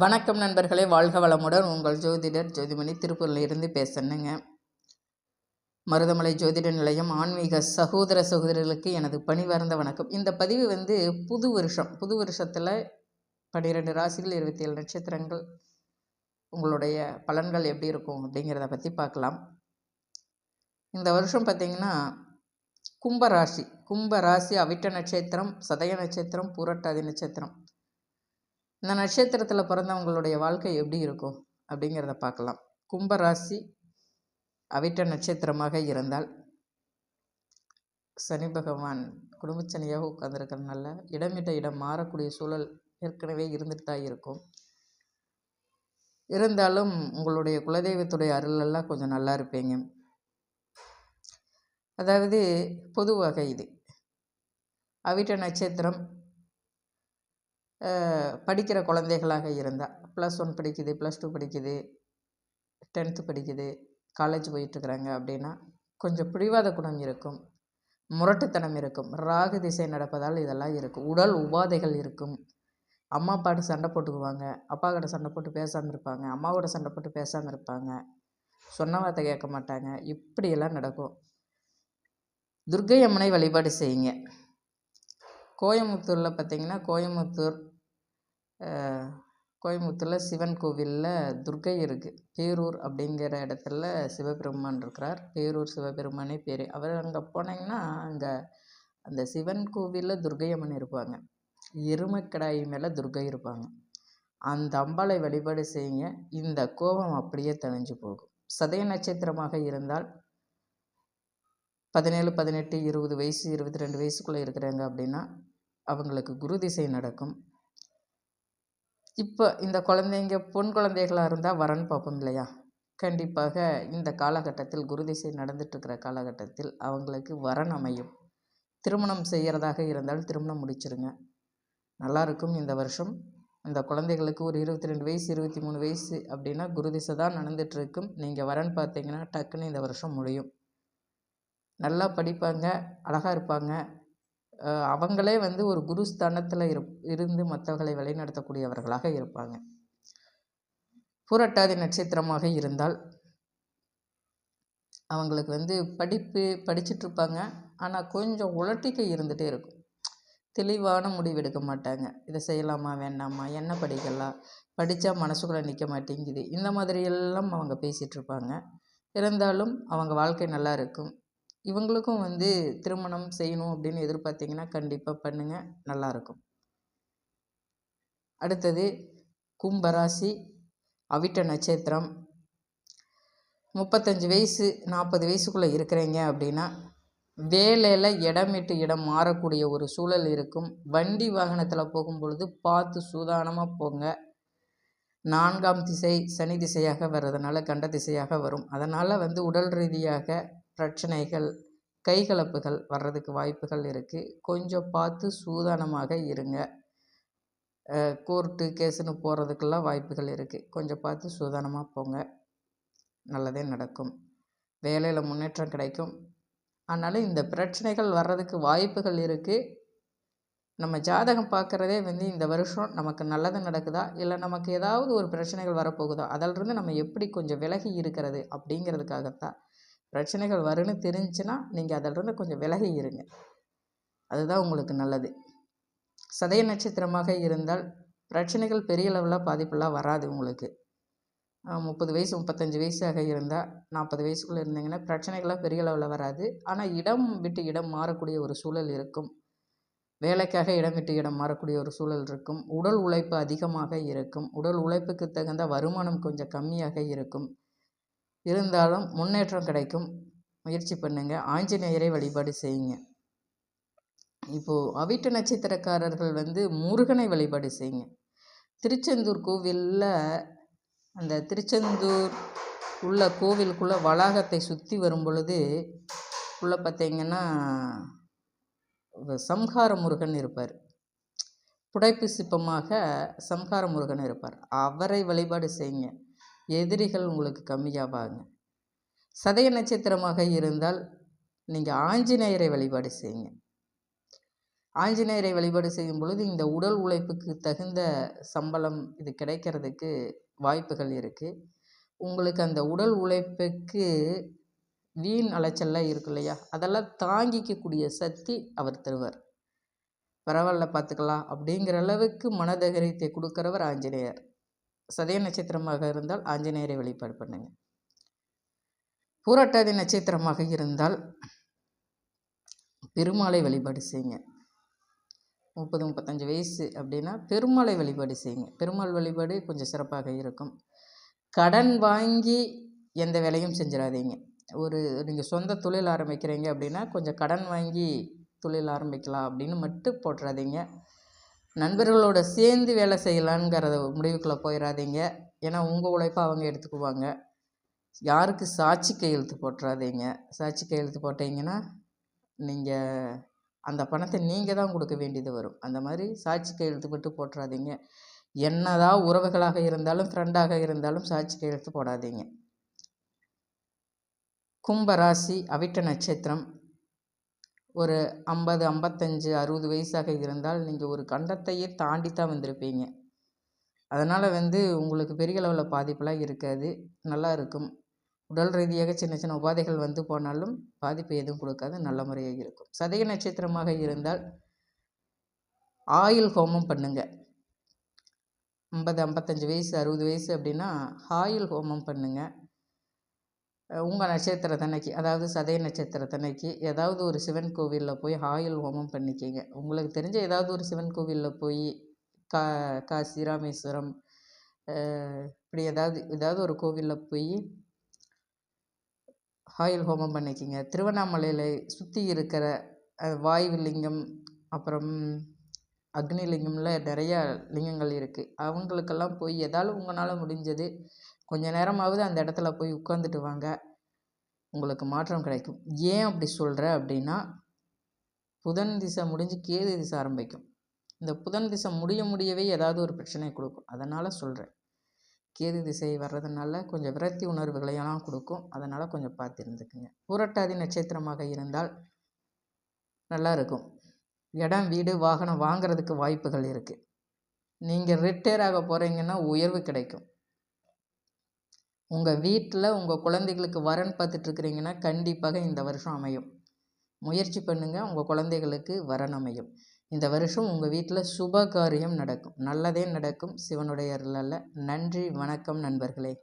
வணக்கம் நண்பர்களே, வாழ்க வளமுடன். உங்கள் ஜோதிடர் ஜோதிமணி திருப்பூரில் இருந்து பேசணுங்க. மருதமலை ஜோதிட நிலையம் ஆன்மீக சகோதர சகோதரிகளுக்கு எனது பணிவார்ந்த வணக்கம். இந்த பதிவு புது வருஷத்தில் 12 ராசிகள் 27 நட்சத்திரங்கள் உங்களுடைய பலன்கள் எப்படி இருக்கும் அப்படிங்கிறத பற்றி பார்க்கலாம். இந்த வருஷம் பார்த்திங்கன்னா கும்பராசி அவிட்ட நட்சத்திரம், சதய நட்சத்திரம், பூரட்டாதி நட்சத்திரம். இந்த நட்சத்திரத்தில் பிறந்தவங்களுடைய வாழ்க்கை எப்படி இருக்கும் அப்படிங்கிறத பார்க்கலாம். கும்பராசி அவிட்ட நட்சத்திரமாக இருந்தால் சனி பகவான் குடும்பச்சனியாக உட்கார்ந்துருக்கிறதுனால இடமிட்ட இடம் மாறக்கூடிய சூழல் ஏற்கனவே இருந்துட்டு தான் இருக்கும். இருந்தாலும் உங்களுடைய குலதெய்வத்துடைய அருளெல்லாம் கொஞ்சம் நல்லா இருப்பீங்க. அதாவது பொதுவாக இது அவிட்ட நட்சத்திரம் படிக்கிற குழந்தைகளாக இருந்தால் +1 படிக்குது, +2 படிக்குது, 10th படிக்குது, காலேஜ் போயிட்டுருக்குறாங்க அப்படின்னா கொஞ்சம் பிடிவாத குணம் இருக்கும், முரட்டுத்தனம் இருக்கும். ராகு திசை நடப்பதால் இதெல்லாம் இருக்கும். உடல் உபாதைகள் இருக்கும். அம்மா அப்பாட்ட சண்டை போட்டுக்குவாங்க, அப்பா கிட்ட சண்டை போட்டு பேசாமல் இருப்பாங்க, அம்மாவோட சண்டை போட்டு பேசாமல் இருப்பாங்க, சொன்ன வார்த்தை கேட்க மாட்டாங்க. இப்படியெல்லாம் நடக்கும். துர்க்கை அம்மனை வழிபாடு செய்யுங்க. கோயம்புத்தூரில் பார்த்திங்கன்னா கோயம்புத்தூரில் சிவன் கோவிலில் துர்க்கை இருக்குது. பேரூர் அப்படிங்கிற இடத்துல சிவபெருமான் இருக்கிறார். பேரூர் சிவபெருமானே பேர். அவர் அங்கே போனீங்கன்னா அங்கே அந்த சிவன் கோவிலில் துர்க்கை அம்மன் இருப்பாங்க. எருமைக்கடாய் மேலே துர்க்கை இருப்பாங்க. அந்த அம்பாளை வழிபாடு செய்யுங்க. இந்த கோபம் அப்படியே தணிஞ்சு போகும். சதய நட்சத்திரமாக இருந்தால் 17, 18, 20 வயசு, 22 வயசுக்குள்ளே இருக்கிறாங்க அப்படின்னா அவங்களுக்கு குரு திசை நடக்கும். இப்போ இந்த குழந்தைங்க பொன் குழந்தைகளாக இருந்தால் வரன் பார்ப்போம் இல்லையா? கண்டிப்பாக இந்த காலகட்டத்தில் குரு திசை நடந்துட்டுருக்கிற காலகட்டத்தில் அவங்களுக்கு வரன் அமையும். திருமணம் செய்கிறதாக இருந்தால் திருமணம் முடிச்சிருங்க, நல்லாயிருக்கும். இந்த வருஷம் இந்த குழந்தைகளுக்கு ஒரு 22 வயசு 23 வயசு அப்படின்னா குரு திசை தான் நடந்துகிட்ருக்கும். நீங்கள் வரன் பார்த்தீங்கன்னா டக்குன்னு இந்த வருஷம் முடியும். நல்லா படிப்பாங்க, அழகாக இருப்பாங்க. அவங்களே ஒரு குரு ஸ்தானத்தில் இருந்து மற்றவர்களை வழிநடத்தக்கூடியவர்களாக இருப்பாங்க. பூரட்டாதி நட்சத்திரமாக இருந்தால் அவங்களுக்கு படிச்சிட்ருப்பாங்க. ஆனால் கொஞ்சம் உலட்டிக்கை இருந்துகிட்டே இருக்கும். தெளிவான முடிவு எடுக்க மாட்டாங்க. இதை செய்யலாமா வேண்டாமா, என்ன படிக்கலாம், படித்தா மனசுக்குள்ளே நிற்க மாட்டேங்குது, இந்த மாதிரியெல்லாம் அவங்க பேசிகிட்ருப்பாங்க. இருந்தாலும் அவங்க வாழ்க்கை நல்லா இருக்கும். இவங்களுக்கும் திருமணம் செய்யணும் அப்படின்னு எதிர்பார்த்திங்கன்னா கண்டிப்பாக பண்ணுங்கள், நல்லாயிருக்கும். அடுத்தது கும்பராசி அவிட்ட நட்சத்திரம். 35 வயசு 40 வயசுக்குள்ளே இருக்கிறீங்க அப்படின்னா வேலையில் இடமிட்டு இடம் மாறக்கூடிய ஒரு சூழல் இருக்கும். வண்டி வாகனத்தில் போகும்பொழுது பார்த்து சூதானமாக போங்க. 4ஆம் திசை சனி திசையாக வர்றதுனால கண்ட திசையாக வரும். அதனால் உடல் ரீதியாக பிரச்சனைகள், கைகலப்புகள் வர்றதுக்கு வாய்ப்புகள் இருக்குது. கொஞ்சம் பார்த்து சூதானமாக இருங்க. கோர்ட்டு கேஸுன்னு போகிறதுக்கெல்லாம் வாய்ப்புகள் இருக்குது. கொஞ்சம் பார்த்து சூதானமாக போங்க, நல்லதே நடக்கும். வேலையில் முன்னேற்றம் கிடைக்கும். ஆனாலும் இந்த பிரச்சனைகள் வர்றதுக்கு வாய்ப்புகள் இருக்குது. நம்ம ஜாதகம் பார்க்குறதே இந்த வருஷம் நமக்கு நல்லது நடக்குதா, இல்லை நமக்கு ஏதாவது ஒரு பிரச்சனைகள் வரப்போகுதா, அதிலிருந்து நம்ம எப்படி கொஞ்சம் விலகி இருக்கிறது அப்படிங்கிறதுக்காகத்தான். பிரச்சனைகள் வரும்னு தெரிஞ்சுன்னா நீங்கள் அதிலிருந்து கொஞ்சம் விலகி இருங்க, அதுதான் உங்களுக்கு நல்லது. சதய நட்சத்திரமாக இருந்தால் பிரச்சனைகள் பெரிய லெவலில் பாதிப்பெல்லாம் வராது. உங்களுக்கு 30 வயசு 35 வயசாக இருந்தால் 40 வயசுக்குள்ளே இருந்தீங்கன்னா பிரச்சனைகள்லாம் பெரிய லெவலில் வராது. ஆனால் இடம் விட்டு இடம் மாறக்கூடிய ஒரு சூழல் இருக்கும். வேலைக்காக இடம் விட்டு இடம் மாறக்கூடிய ஒரு சூழல் இருக்கும். உடல் உழைப்பு அதிகமாக இருக்கும். உடல் உழைப்புக்கு தகுந்த வருமானம் கொஞ்சம் கம்மியாக இருக்கும். இருந்தாலும் முன்னேற்றம் கிடைக்கும். முயற்சி பண்ணுங்க. ஆஞ்சநேயரை வழிபாடு செய்யுங்க. இப்போது அவிட்ட நட்சத்திரக்காரர்கள் முருகனை வழிபாடு செய்யுங்க. திருச்செந்தூர் கோவிலில் அந்த திருச்செந்தூர் உள்ள கோவிலுக்குள்ளே வளாகத்தை சுற்றி வரும் பொழுது உள்ளே பார்த்திங்கன்னா சம்ஹார முருகன் இருப்பார். புடைப்பு சிற்பமாக சம்ஹார முருகன் இருப்பார். அவரை வழிபாடு செய்யுங்க. எதிரிகள் உங்களுக்கு கம்மியாவாங்க. சதய நட்சத்திரமாக இருந்தால் நீங்கள் ஆஞ்சநேயரை வழிபாடு செய்யுங்க. ஆஞ்சநேயரை வழிபாடு செய்யும் பொழுது இந்த உடல் உழைப்புக்கு தகுந்த சம்பளம் இது கிடைக்கிறதுக்கு வாய்ப்புகள் இருக்குது. உங்களுக்கு அந்த உடல் உழைப்புக்கு வீண் அலைச்சல்லாம் இருக்கு இல்லையா, அதெல்லாம் தாங்கிக்கக்கூடிய சக்தி அவர் தருவார். பரவாயில்ல பார்த்துக்கலாம் அப்படிங்கிற அளவுக்கு மனதைரியத்தை கொடுக்குறவர் ஆஞ்சநேயர். சதய நட்சத்திரமாக இருந்தால் ஆஞ்சநேயரை வழிபாடு பண்ணுங்க. பூரட்டாதி நட்சத்திரமாக இருந்தால் பெருமாளை வழிபாடு செய்யுங்க. 30-35 வயசு அப்படின்னா பெருமாளை வழிபாடு செய்யுங்க. பெருமாள் வழிபாடு கொஞ்சம் சிறப்பாக இருக்கும். கடன் வாங்கி எந்த வேலையும் செஞ்சிடாதீங்க. நீங்கள் சொந்த தொழில் ஆரம்பிக்கிறீங்க அப்படின்னா கொஞ்சம் கடன் வாங்கி தொழில் ஆரம்பிக்கலாம் அப்படின்னு மட்டும் போட்டுறாதீங்க. நண்பர்களோட சேர்ந்து வேலை செய்யலான்ங்கிறத முடிவுக்குள்ளே போயிடாதீங்க. ஏன்னா உங்கள் உழைப்பை அவங்க எடுத்துக்குவாங்க. யாருக்கு சாட்சி கையெழுத்து போட்டுறாதீங்க. சாட்சி கையெழுத்து போட்டீங்கன்னா நீங்கள் அந்த பணத்தை நீங்கள் தான் கொடுக்க வேண்டியது வரும். அந்த மாதிரி சாட்சி கையெழுத்து மட்டும் போட்டுறாதீங்க. என்னதான் உறவுகளாக இருந்தாலும் ஃப்ரெண்டாக இருந்தாலும் சாட்சி கையெழுத்து போடாதீங்க. கும்பராசி அவிட்ட நட்சத்திரம் ஒரு 50, 55, 60 வயசாக இருந்தால் நீங்கள் ஒரு கண்டத்தையே தாண்டி தான் வந்திருப்பீங்க. அதனால் உங்களுக்கு பெரிய அளவில் பாதிப்பெலாம் இருக்காது, நல்லா இருக்கும். உடல் ரீதியாக சின்ன சின்ன உபாதைகள் வந்து போனாலும் பாதிப்பு எதுவும் கொடுக்காது, நல்ல முறையாக இருக்கும். சதய நட்சத்திரமாக இருந்தால் ஆயுள் ஹோமம் பண்ணுங்க. 50, 55 வயசு 60 வயசு அப்படின்னா ஆயுள் ஹோமம் பண்ணுங்க. உங்கள் நட்சத்திரத்தன்னைக்கு, அதாவது சதய நட்சத்திரத்தன்னைக்கு ஏதாவது ஒரு சிவன் கோவிலில் போய் ஆயுள் ஹோமம் பண்ணிக்கிங்க. உங்களுக்கு தெரிஞ்ச ஏதாவது ஒரு சிவன் கோவிலில் போய் காசி, ராமேஸ்வரம், இப்படி ஏதாவது ஒரு கோவிலில் போய் ஆயுள் ஹோமம் பண்ணிக்கிங்க. திருவண்ணாமலையில் சுற்றி இருக்கிற வாயு லிங்கம், அப்புறம் அக்னி லிங்கம்ல நிறையா லிங்கங்கள் இருக்குது. அவங்களுக்கெல்லாம் போய் ஏதாவது உங்களால் முடிஞ்சது கொஞ்ச நேரமாவது அந்த இடத்துல போய் உட்காந்துட்டு வாங்க, உங்களுக்கு மாற்றம் கிடைக்கும். ஏன் அப்படி சொல்கிறேன் அப்படின்னா, புதன் திசை முடிஞ்சு கேது திசை ஆரம்பிக்கும். இந்த புதன் திசை முடியவே ஏதாவது ஒரு பிரச்சனை கொடுக்கும். அதனால் சொல்கிறேன். கேது திசை வர்றதுனால கொஞ்சம் விரக்தி உணர்வுகளையெல்லாம் கொடுக்கும். அதனால் கொஞ்சம் பார்த்து இருந்துக்குங்க. பூரட்டாதி நட்சத்திரமாக இருந்தால் நல்லா இருக்கும். இடம், வீடு, வாகனம் வாங்கிறதுக்கு வாய்ப்புகள் இருக்குது. நீங்கள் ரிட்டையர் ஆக போகிறீங்கன்னா உயர்வு கிடைக்கும். உங்கள் வீட்டில் உங்கள் குழந்தைகளுக்கு வரன் பார்த்துட்ருக்கிறீங்கன்னா கண்டிப்பாக இந்த வருஷம் அமையும். முயற்சி பண்ணுங்கள், உங்கள் குழந்தைகளுக்கு வரன் அமையும். இந்த வருஷம் உங்கள் வீட்டில் சுப காரியம் நடக்கும், நல்லதே நடக்கும் சிவனுடைய அருளால். நன்றி, வணக்கம் நண்பர்களே.